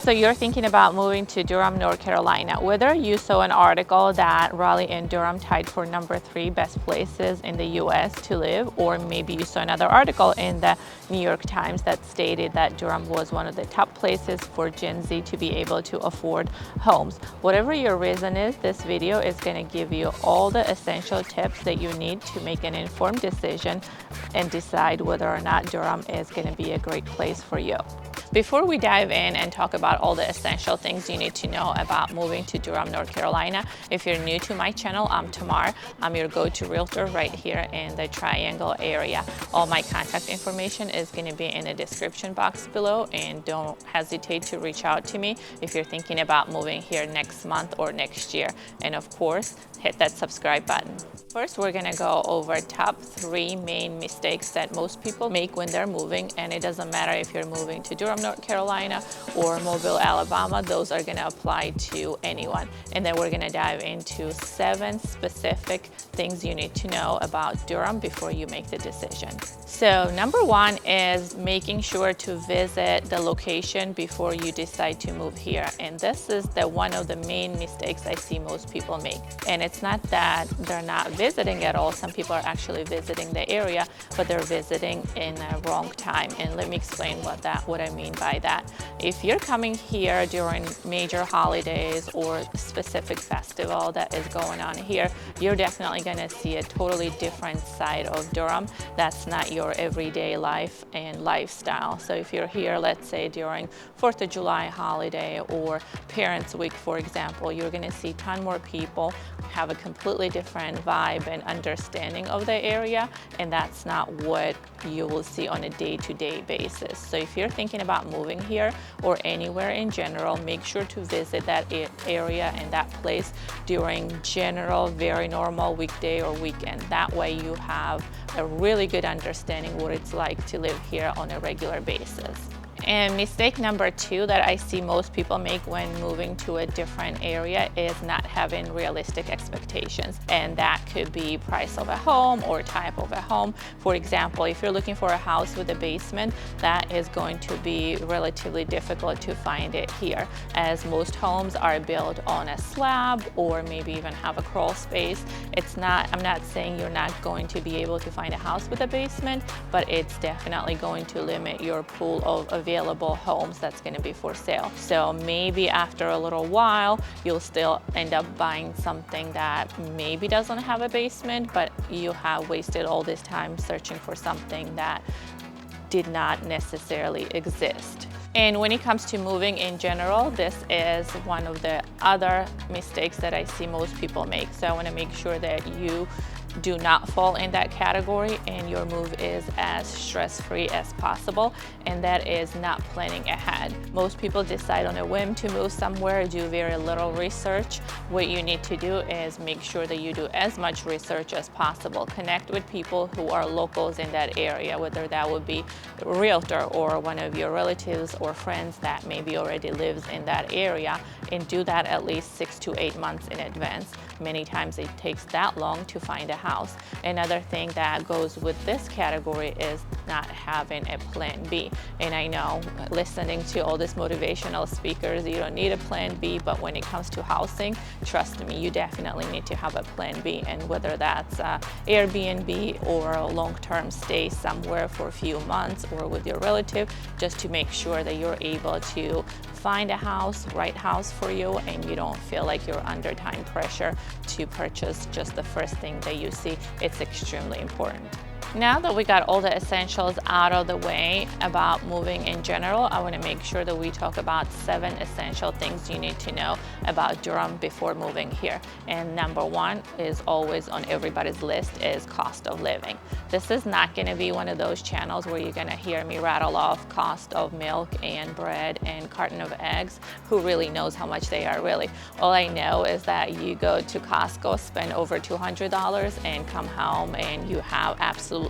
So you're thinking about moving to Durham, North Carolina. Whether you saw an article that Raleigh and Durham tied for #3 best places in the US to live, or maybe you saw another article in the New York Times that stated that Durham was one of the top places for Gen Z to be able to afford homes. Whatever your reason is, this video is going to give you all the essential tips that you need to make an informed decision and decide whether or not Durham is going to be a great place for you. Before we dive in and talk about all the essential things you need to know about moving to Durham, North Carolina, if you're new to my channel, I'm Tamar. I'm your go-to realtor right here in the Triangle area. All my contact information is going to be in the description box below, and don't hesitate to reach out to me if you're thinking about moving here next month or next year. And of course, hit that subscribe button. First, we're going to go over top 3 main mistakes that most people make when they're moving, and it doesn't matter if you're moving to Durham, North Carolina or Mobile, Alabama. Those are going to apply to anyone. And then we're going to dive into 7 specific things you need to know about Durham before you make the decision. So number 1 is making sure to visit the location before you decide to move here. And this is one of the main mistakes I see most people make. And it's not that they're not visiting at all. Some people are actually visiting the area, but they're visiting in a wrong time. And let me explain what I mean by that. If you're coming here during major holidays or specific festival that is going on here, you're definitely going to see a totally different side of Durham. That's not your everyday life and lifestyle. So if you're here, let's say during 4th of July holiday or Parents Week, for example, you're going to see a ton more people, have a completely different vibe and understanding of the area, and that's not what you will see on a day-to-day basis. So if you're thinking about moving here or anywhere in general, make sure to visit that area and that place during general, very normal weekday or weekend. That way you have a really good understanding what it's like to live here on a regular basis. And mistake number 2 that I see most people make when moving to a different area is not having realistic expectations. And that could be price of a home or type of a home. For example, if you're looking for a house with a basement, that is going to be relatively difficult to find it here, as most homes are built on a slab or maybe even have a crawl space. I'm not saying you're not going to be able to find a house with a basement, but it's definitely going to limit your pool of available homes that's going to be for sale. So maybe after a little while, you'll still end up buying something that maybe doesn't have a basement, but you have wasted all this time searching for something that did not necessarily exist. And when it comes to moving in general, this is one of the other mistakes that I see most people make. So I want to make sure that you do not fall in that category and your move is as stress-free as possible, and that is not planning ahead. Most people decide on a whim to move somewhere, do very little research. What you need to do is make sure that you do as much research as possible. Connect with people who are locals in that area, whether that would be a realtor or one of your relatives or friends that maybe already lives in that area, and do that at least 6 to 8 months in advance. Many times it takes that long to find a house. Another thing that goes with this category is not having a plan B. And I know, listening to all these motivational speakers, you don't need a plan B, but when it comes to housing, trust me, you definitely need to have a plan B. And whether that's Airbnb or a long-term stay somewhere for a few months or with your relative, just to make sure that you're able to find a right house for you, and you don't feel like you're under time pressure to purchase just the first thing that you see. It's extremely important. Now that we got all the essentials out of the way about moving in general, I want to make sure that we talk about 7 essential things you need to know about Durham before moving here. And number 1 is always on everybody's list is cost of living. This is not going to be one of those channels where you're going to hear me rattle off cost of milk and bread and carton of eggs. Who really knows how much they are really? All I know is that you go to Costco, spend over $200 and come home and you have absolutely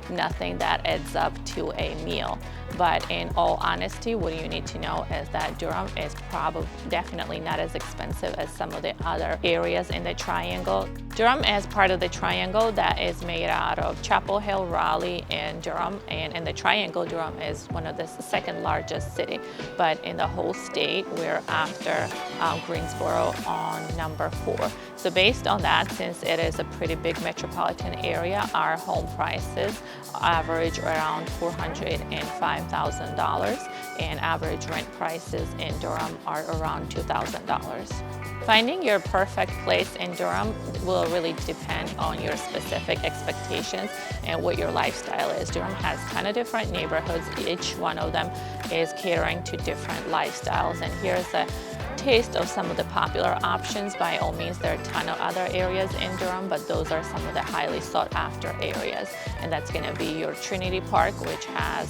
nothing that adds up to a meal. But in all honesty, what you need to know is that Durham is definitely not as expensive as some of the other areas in the Triangle. Durham is part of the Triangle that is made out of Chapel Hill, Raleigh, and Durham. And in the Triangle, Durham is one of the second largest city. But in the whole state, we're after Greensboro on number 4. So based on that, since it is a pretty big metropolitan area, our home prices average around $405,000, and average rent prices in Durham are around $2,000. Finding your perfect place in Durham will really depend on your specific expectations and what your lifestyle is. Durham has a ton of different neighborhoods. Each one of them is catering to different lifestyles. And here's a taste of some of the popular options. By all means, there are a ton of other areas in Durham, but those are some of the highly sought after areas. And that's going to be your Trinity Park, which has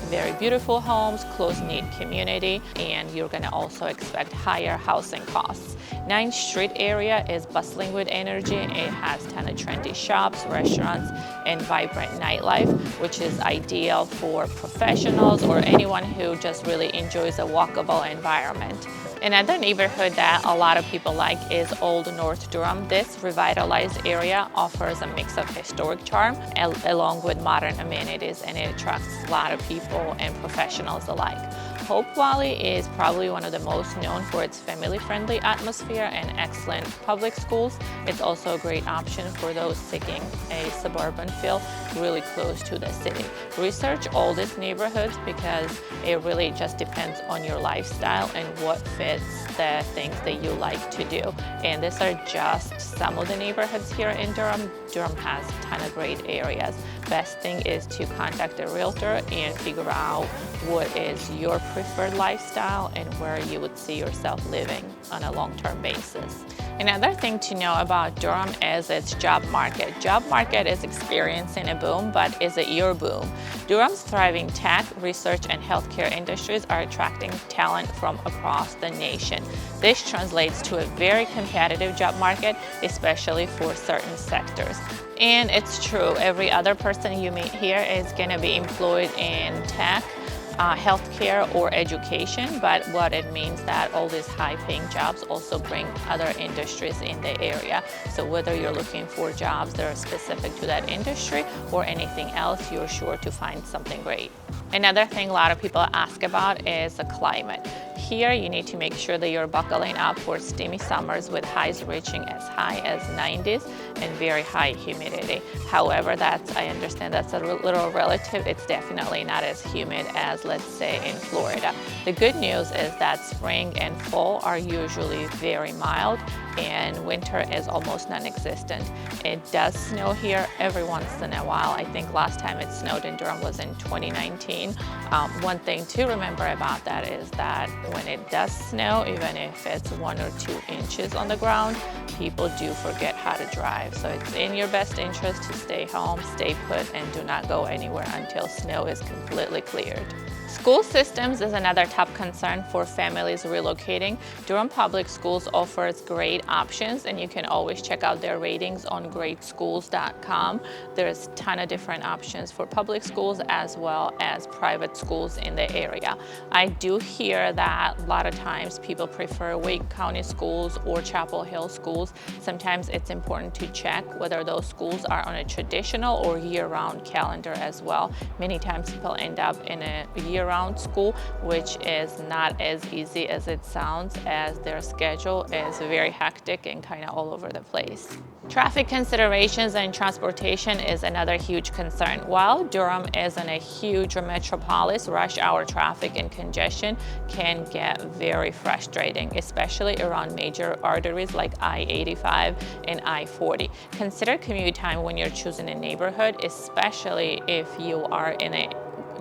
very beautiful homes, close-knit community, and you're going to also expect higher housing costs. 9th Street area is bustling with energy. It has a ton of trendy shops, restaurants, and vibrant nightlife, which is ideal for professionals or anyone who just really enjoys a walkable environment. Another neighborhood that a lot of people like is Old North Durham. This revitalized area offers a mix of historic charm along with modern amenities, and it attracts a lot of people and professionals alike. Hope Valley is probably one of the most known for its family-friendly atmosphere and excellent public schools. It's also a great option for those seeking a suburban feel really close to the city. Research all these neighborhoods because it really just depends on your lifestyle and what fits the things that you like to do. And these are just some of the neighborhoods here in Durham. Durham has a ton of great areas. Best thing is to contact a realtor and figure out what is your preferred lifestyle and where you would see yourself living on a long-term basis. Another thing to know about Durham is its job market. Job market is experiencing a boom, but is it your boom? Durham's thriving tech, research, and healthcare industries are attracting talent from across the nation. This translates to a very competitive job market, especially for certain sectors. And it's true, every other person you meet here is going to be employed in tech, healthcare, or education, but what it means that all these high-paying jobs also bring other industries in the area. So whether you're looking for jobs that are specific to that industry or anything else, you're sure to find something great. Another thing a lot of people ask about is the climate. Here, you need to make sure that you're buckling up for steamy summers with highs reaching as high as 90s and very high humidity. However, I understand that's a little relative. It's definitely not as humid as, let's say, in Florida. The good news is that spring and fall are usually very mild, and winter is almost non-existent. It does snow here every once in a while. I think last time it snowed in Durham was in 2019. One thing to remember about that is that when it does snow, even if it's 1 or 2 inches on the ground, people do forget how to drive. So it's in your best interest to stay home, stay put, and do not go anywhere until snow is completely cleared. School systems is another top concern for families relocating. Durham Public Schools offers great options, and you can always check out their ratings on greatschools.com. There's a ton of different options for public schools as well as private schools in the area. I do hear that a lot of times people prefer Wake County schools or Chapel Hill schools. Sometimes it's important to check whether those schools are on a traditional or year-round calendar as well. Many times people end up in a year-round school, which is not as easy as it sounds, as their schedule is very hectic and kind of all over the place. Traffic considerations and transportation is another huge concern. While Durham isn't a huge metropolis, rush hour traffic and congestion can get very frustrating, especially around major arteries like I-85 and I-40. Consider commute time when you're choosing a neighborhood, especially if you are in a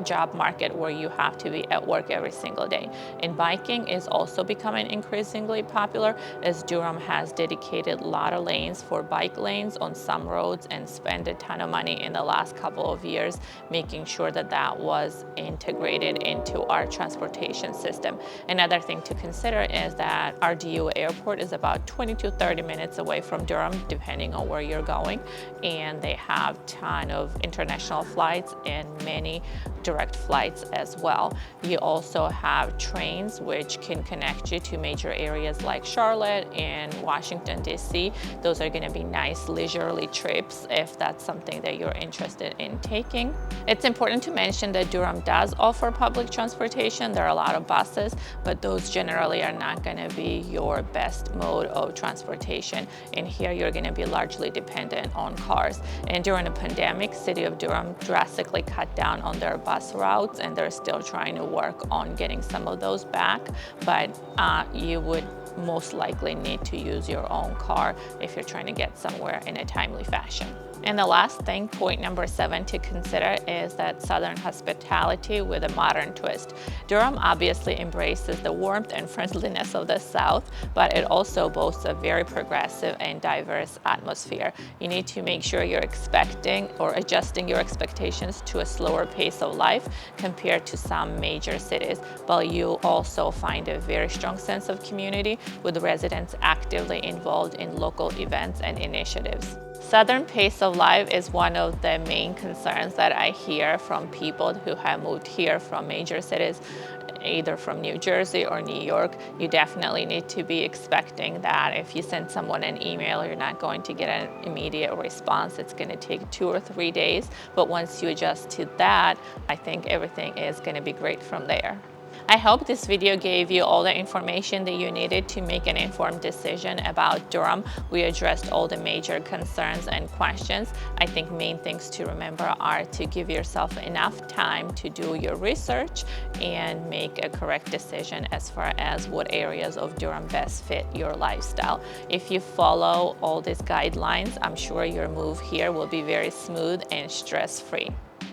job market where you have to be at work every single day. And biking is also becoming increasingly popular, as Durham has dedicated a lot of lanes for bike lanes on some roads and spent a ton of money in the last couple of years making sure that that was integrated into our transportation system. Another thing to consider is that RDU Airport is about 20 to 30 minutes away from Durham, depending on where you're going, and they have a ton of international flights and many direct flights as well. You also have trains which can connect you to major areas like Charlotte and Washington, D.C. Those are going to be nice leisurely trips if that's something that you're interested in taking. It's important to mention that Durham does offer public transportation. There are a lot of buses, but those generally are not going to be your best mode of transportation. In here, you're going to be largely dependent on cars. And during the pandemic, City of Durham drastically cut down on their bus routes, and they're still trying to work on getting some of those back. But you would most likely need to use your own car if you're trying to get somewhere in a timely fashion. And the last thing, point number 7 to consider, is that Southern hospitality with a modern twist. Durham obviously embraces the warmth and friendliness of the South, but it also boasts a very progressive and diverse atmosphere. You need to make sure you're expecting or adjusting your expectations to a slower pace of life compared to some major cities, but you also find a very strong sense of community with residents actively involved in local events and initiatives. Southern pace of life is one of the main concerns that I hear from people who have moved here from major cities, either from New Jersey or New York. You definitely need to be expecting that if you send someone an email, you're not going to get an immediate response. It's going to take 2 or 3 days, but once you adjust to that, I think everything is going to be great from there. I hope this video gave you all the information that you needed to make an informed decision about Durham. We addressed all the major concerns and questions. I think main things to remember are to give yourself enough time to do your research and make a correct decision as far as what areas of Durham best fit your lifestyle. If you follow all these guidelines, I'm sure your move here will be very smooth and stress-free.